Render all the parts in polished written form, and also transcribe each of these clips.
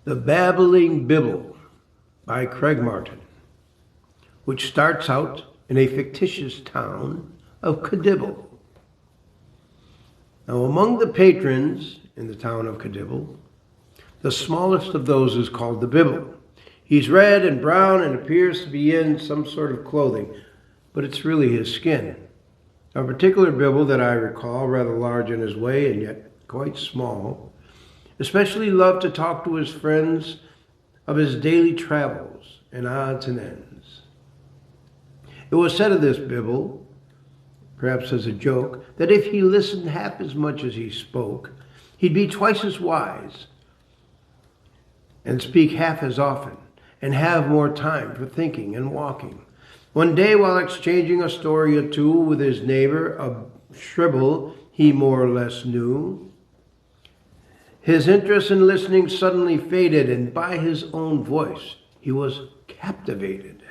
The Babbling Bibble by Craig Martin, which starts out in a fictitious town of Bibble. Now, among the patrons in the town of Bibble, the smallest of those is called the Bibble. He's red and brown and appears to be in some sort of clothing, but it's really his skin. A particular Bibble that I recall, rather large in his way and yet quite small, especially loved to talk to his friends of his daily travels and odds and ends. It was said of this Bibble, perhaps as a joke, that if he listened half as much as he spoke, he'd be twice as wise and speak half as often and have more time for thinking and walking. One day, while exchanging a story or two with his neighbor, a shribble he more or less knew, his interest in listening suddenly faded, and by his own voice he was captivated.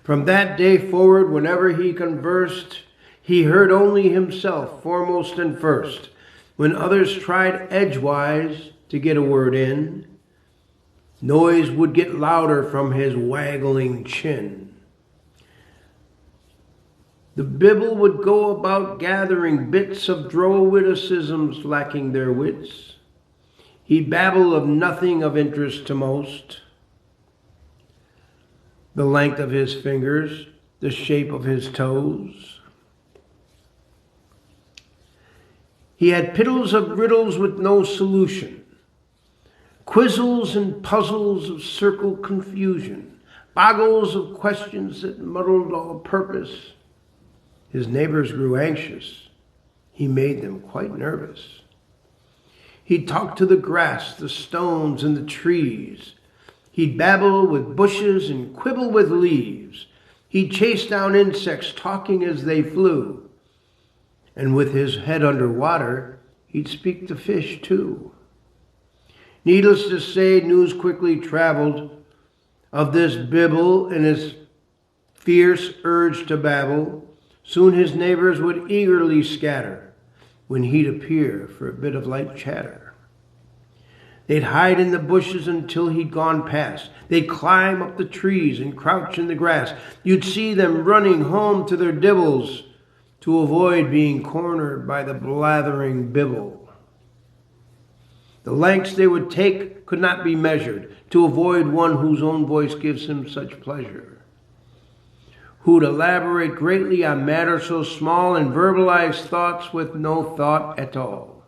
From that day forward, whenever he conversed, he heard only himself foremost and first. When others tried edgewise to get a word in, noise would get louder from his waggling chin. The Bibble would go about gathering bits of droll witticisms lacking their wits. He'd babble of nothing of interest to most. The length of his fingers, the shape of his toes. He had piddles of riddles with no solution, quizzles and puzzles of circle confusion, boggles of questions that muddled all purpose. His neighbors grew anxious. He made them quite nervous. He'd talk to the grass, the stones, and the trees. He'd babble with bushes and quibble with leaves. He'd chase down insects, talking as they flew. And with his head under water, he'd speak to fish too. Needless to say, news quickly traveled of this Bibble and his fierce urge to babble. Soon his neighbors would eagerly scatter when he'd appear for a bit of light chatter. They'd hide in the bushes until he'd gone past. They'd climb up the trees and crouch in the grass. You'd see them running home to their dibbles to avoid being cornered by the blathering Bibble. The lengths they would take could not be measured to avoid one whose own voice gives him such pleasure, who'd elaborate greatly on matters so small and verbalize thoughts with no thought at all.